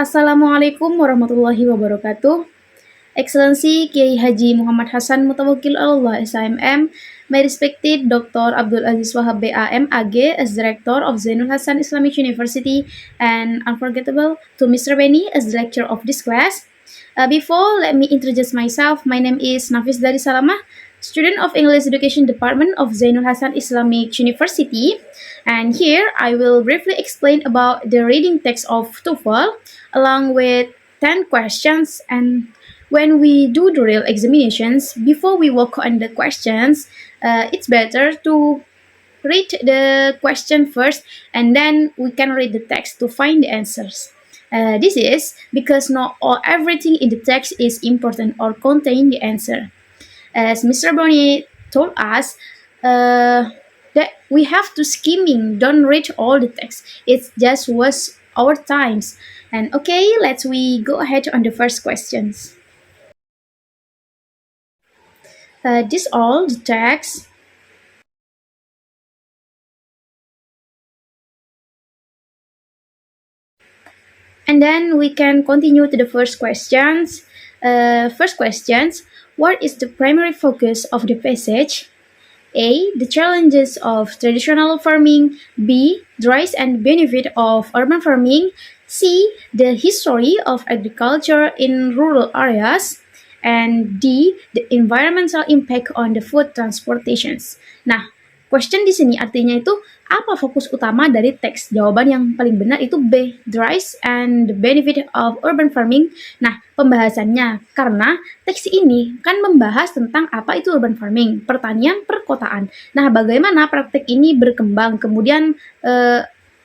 Assalamualaikum warahmatullahi wabarakatuh. Excellency Kiai Haji Muhammad Hasan Mutawakil Allah SIMM, my respected Dr. Abdul Aziz Wahab BAM AG as Director of Zainul Hasan Islamic University and unforgettable to Mr. Benny as Director of this class. Before, let me introduce myself. My name is Nafis Dari Salamah, student of English Education Department of Zainul Hasan Islamic University. And here I will briefly explain about the reading text of TOEFL along with 10 questions. And when we do the real examinations, before we work on the questions, it's better to read the question first and then we can read the text to find the answers. This is because not all everything in the text is important or contain the answer. As Mr. Boni told us, that we have to skimming, don't read all the text. It just was our times. And okay, let's we go ahead on the first questions. This all the text. And then we can continue to the first questions. First questions, what is the primary focus of the passage? A. The challenges of traditional farming. B. The rise and benefit of urban farming. C. The history of agriculture in rural areas. And D. The environmental impact on the food transportations. Nah, question di sini artinya itu apa fokus utama dari teks? Jawaban yang paling benar itu B. The rise and the benefit of urban farming. Nah, pembahasannya karena teks ini kan membahas tentang apa itu urban farming, pertanian perkotaan. Nah, bagaimana praktek ini berkembang, kemudian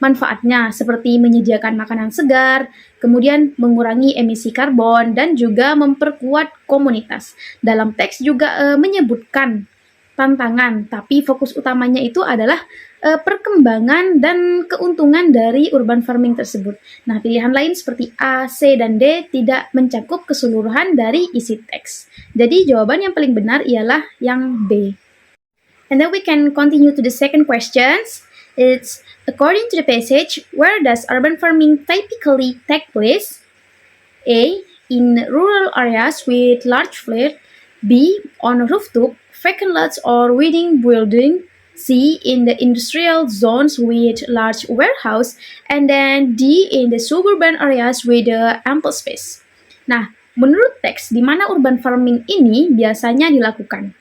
manfaatnya seperti menyediakan makanan segar, kemudian mengurangi emisi karbon, dan juga memperkuat komunitas. Dalam teks juga menyebutkan tantangan, tapi fokus utamanya itu adalah perkembangan dan keuntungan dari urban farming tersebut. Nah, pilihan lain seperti A, C, dan D tidak mencakup keseluruhan dari isi teks. Jadi, jawaban yang paling benar ialah yang B. And then we can continue to the second questions. It's, according to the passage, where does urban farming typically take place? A. In rural areas with large fleet. B. On rooftop, vacant lots or within building. C. In the industrial zones with large warehouse. And then D. In the suburban areas with ample space. Nah, menurut teks, di mana urban farming ini biasanya dilakukan?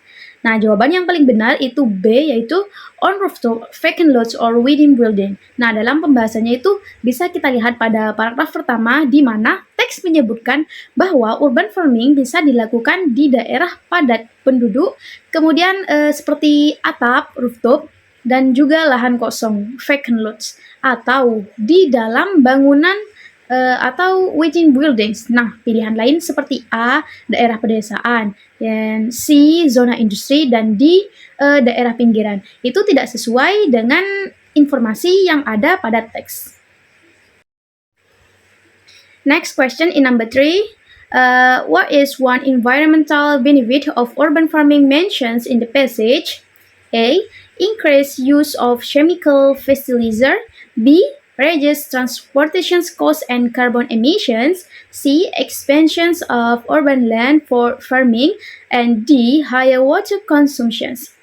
Nah, jawaban yang paling benar itu B, yaitu on rooftop, vacant lots, or within building. Nah, dalam pembahasannya itu bisa kita lihat pada paragraf pertama di mana teks menyebutkan bahwa urban farming bisa dilakukan di daerah padat penduduk, kemudian seperti atap, rooftop, dan juga lahan kosong, vacant lots, atau di dalam bangunan atau within buildings. Nah, pilihan lain seperti A, daerah pedesaan, dan C, zona industri, dan D, daerah pinggiran. Itu tidak sesuai dengan informasi yang ada pada teks. Next question in number 3. What is one environmental benefit of urban farming mentions in the passage? A. Increased use of chemical fertilizer. B. Reduce transportation costs and carbon emissions. C. Expansions of urban land for farming. And D. Higher water consumptions.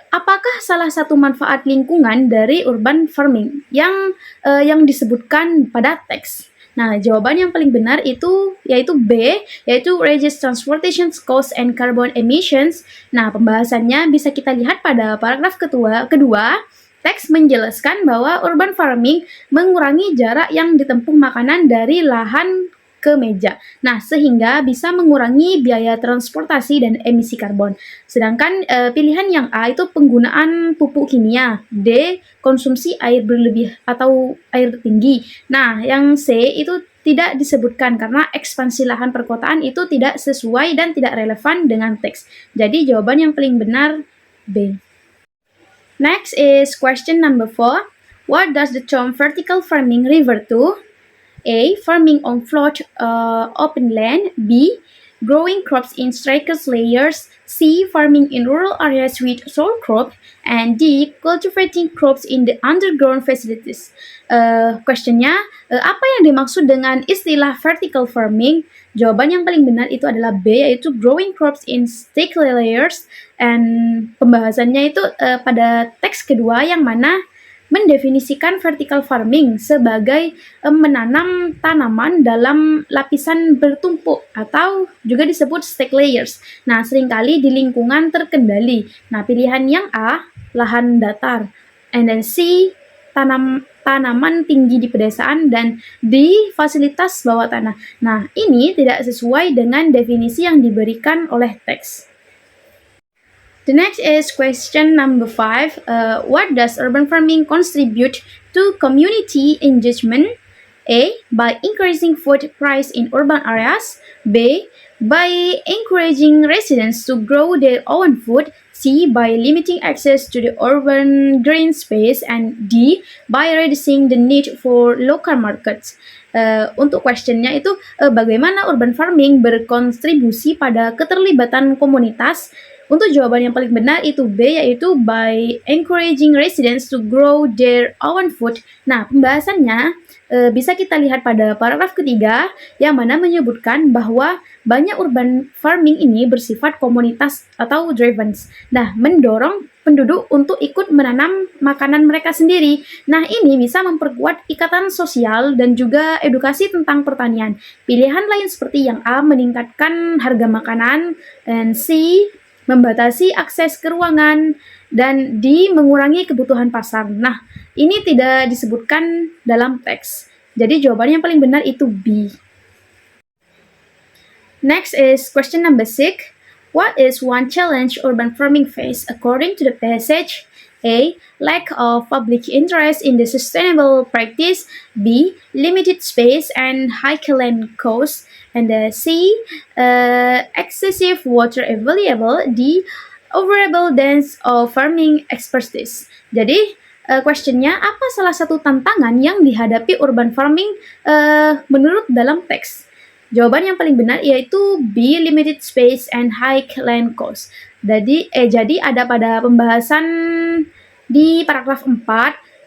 Apakah salah satu manfaat lingkungan dari urban farming yang disebutkan pada teks? Nah, jawaban yang paling benar itu yaitu B, yaitu reduce transportation costs and carbon emissions. Nah, pembahasannya bisa kita lihat pada paragraf kedua. Teks menjelaskan bahwa urban farming mengurangi jarak yang ditempuh makanan dari lahan ke meja. Nah, sehingga bisa mengurangi biaya transportasi dan emisi karbon. Sedangkan pilihan yang A itu penggunaan pupuk kimia, D konsumsi air berlebih atau air tinggi. Nah, yang C itu tidak disebutkan karena ekspansi lahan perkotaan itu tidak sesuai dan tidak relevan dengan teks. Jadi jawaban yang paling benar B. Next is question number 4. What does the term vertical farming refer to? A. Farming on flat open land. B. growing crops in stratified layers, C. Farming in rural areas with sole crop, and D. Cultivating crops in the underground facilities. Questionnya, apa yang dimaksud dengan istilah vertical farming? Jawaban yang paling benar itu adalah B, yaitu growing crops in stratified layers. And pembahasannya itu pada teks kedua yang mana mendefinisikan vertical farming sebagai menanam tanaman dalam lapisan bertumpuk atau juga disebut stack layers. Nah, seringkali di lingkungan terkendali. Nah, pilihan yang A, lahan datar. And then C, tanaman tinggi di pedesaan, dan D, fasilitas bawah tanah. Nah, ini tidak sesuai dengan definisi yang diberikan oleh teks. The next is question number 5. What does urban farming contribute to community engagement? A. By increasing food price in urban areas. B. By encouraging residents to grow their own food. C. By limiting access to the urban green space. And D. By reducing the need for local markets. Untuk questionnya itu bagaimana urban farming berkontribusi pada keterlibatan komunitas. Untuk jawaban yang paling benar itu B, yaitu by encouraging residents to grow their own food. Nah, pembahasannya bisa kita lihat pada paragraf ketiga yang mana menyebutkan bahwa banyak urban farming ini bersifat komunitas atau driven. Nah, mendorong penduduk untuk ikut menanam makanan mereka sendiri. Nah, ini bisa memperkuat ikatan sosial dan juga edukasi tentang pertanian. Pilihan lain seperti yang A, meningkatkan harga makanan, dan C, membatasi akses ke ruangan, dan D, mengurangi kebutuhan pasar. Nah, ini tidak disebutkan dalam teks. Jadi jawaban yang paling benar itu B. Next is question number 6. What is one challenge urban farming face according to the passage? A. Lack of public interest in the sustainable practice. B. Limited space and high land costs. And C. Excessive water available. D. Overabundance of farming expertise. Jadi, questionnya, apa salah satu tantangan yang dihadapi urban farming menurut dalam teks? Jawaban yang paling benar yaitu B, limited space and high land cost. Jadi ada pada pembahasan di paragraf 4,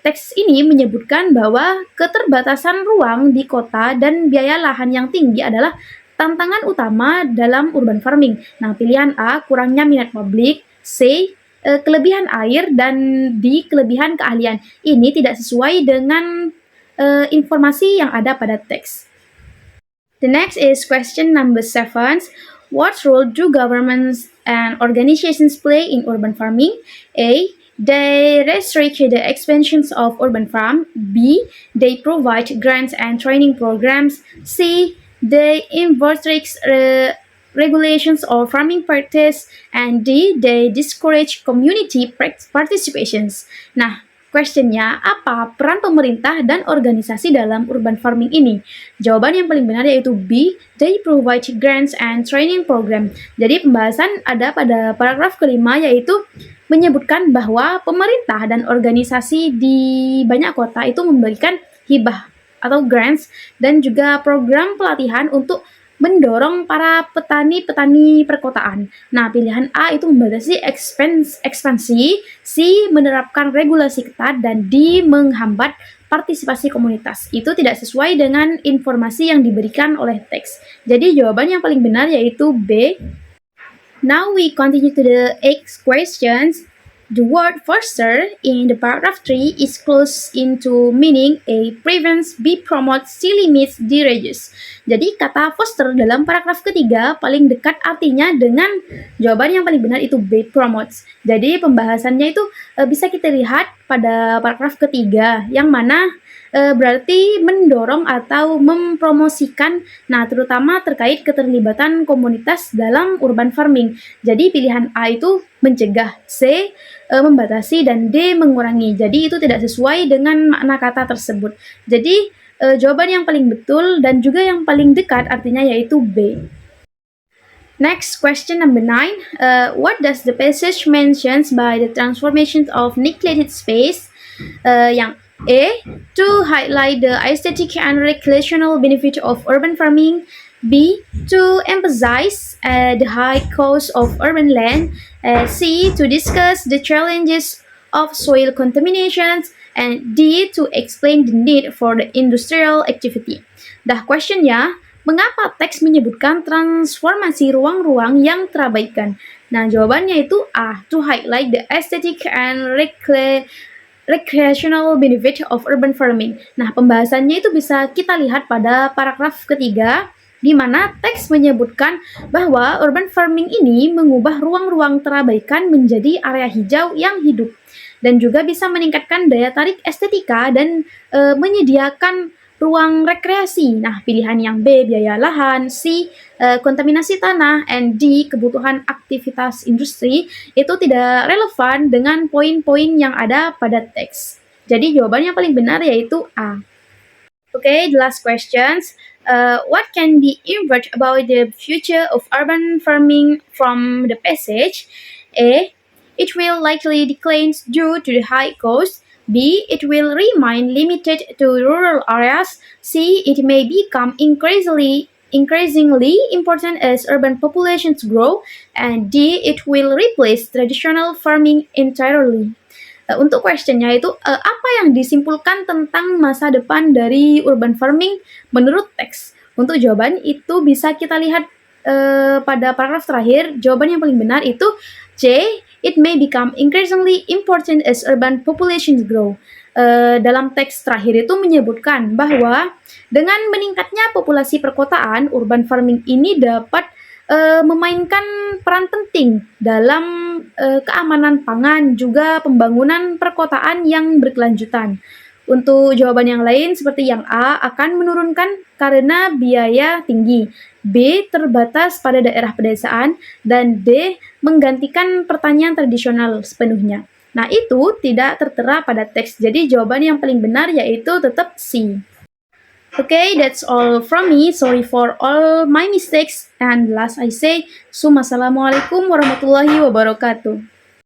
teks ini menyebutkan bahwa keterbatasan ruang di kota dan biaya lahan yang tinggi adalah tantangan utama dalam urban farming. Nah, pilihan A, kurangnya minat publik. C, kelebihan air, dan D, kelebihan keahlian. Ini tidak sesuai dengan informasi yang ada pada teks. The next is question number 7. What role do governments and organizations play in urban farming? A. They restrict the expansions of urban farm. B. They provide grants and training programs. C. They enforce regulations of farming practice. And D. They discourage community participations. Nah, questionnya, apa peran pemerintah dan organisasi dalam urban farming ini? Jawaban yang paling benar yaitu B, they provide grants and training program. Jadi pembahasan ada pada paragraf kelima yaitu menyebutkan bahwa pemerintah dan organisasi di banyak kota itu memberikan hibah atau grants dan juga program pelatihan untuk mendorong para petani-petani perkotaan. Nah, pilihan A itu membatasi ekspansi, C menerapkan regulasi ketat, dan D menghambat partisipasi komunitas. Itu tidak sesuai dengan informasi yang diberikan oleh teks. Jadi jawaban yang paling benar yaitu B. Now we continue to the 8 questions. The word foster in the paragraph 3 is close into meaning A. Prevents, B. Promotes, C. Limits, D. Reduces. Jadi kata foster dalam paragraf ketiga paling dekat artinya dengan jawaban yang paling benar itu B. Promotes. Jadi pembahasannya itu bisa kita lihat pada paragraf ketiga yang mana berarti mendorong atau mempromosikan, nah terutama terkait keterlibatan komunitas dalam urban farming. Jadi pilihan A itu mencegah, C membatasi, dan D mengurangi. Jadi itu tidak sesuai dengan makna kata tersebut. Jadi jawaban yang paling betul dan juga yang paling dekat artinya yaitu B. Next, question number 9. What does the passage mentions by the transformation of neglected space? Yang A. To highlight the aesthetic and recreational benefit of urban farming. B. To emphasize the high cost of urban land. C. To discuss the challenges of soil contaminations. And D. To explain the need for the industrial activity. Dah questionnya, mengapa teks menyebutkan transformasi ruang-ruang yang terabaikan? Nah, jawabannya itu A. To highlight the aesthetic and recreational benefit of urban farming. Nah, pembahasannya itu bisa kita lihat pada paragraf ketiga, di mana teks menyebutkan bahwa urban farming ini mengubah ruang-ruang terabaikan menjadi area hijau yang hidup dan juga bisa meningkatkan daya tarik estetika dan menyediakan ruang rekreasi. Nah, pilihan yang B, biaya lahan, C, kontaminasi tanah, and D, kebutuhan aktivitas industri, itu tidak relevan dengan poin-poin yang ada pada teks. Jadi jawaban yang paling benar yaitu A. Okay, the last questions. What can be inferred about the future of urban farming from the passage? A. It will likely decline due to the high cost. B. It will remain limited to rural areas. C. It may become increasingly important as urban populations grow. And D. It will replace traditional farming entirely. Untuk questionnya itu apa yang disimpulkan tentang masa depan dari urban farming menurut teks? Untuk jawaban itu bisa kita lihat pada paragraf terakhir. Jawaban yang paling benar itu C. It may become increasingly important as urban populations grow. Dalam teks terakhir itu menyebutkan bahwa dengan meningkatnya populasi perkotaan, urban farming ini dapat memainkan peran penting dalam keamanan pangan, juga pembangunan perkotaan yang berkelanjutan. Untuk jawaban yang lain seperti yang A akan menurunkan karena biaya tinggi, B terbatas pada daerah pedesaan, dan D menggantikan pertanian tradisional sepenuhnya. Nah, itu tidak tertera pada teks. Jadi jawaban yang paling benar yaitu tetap C. Okay, that's all from me. Sorry for all my mistakes. And last I say, Assalamualaikum warahmatullahi wabarakatuh.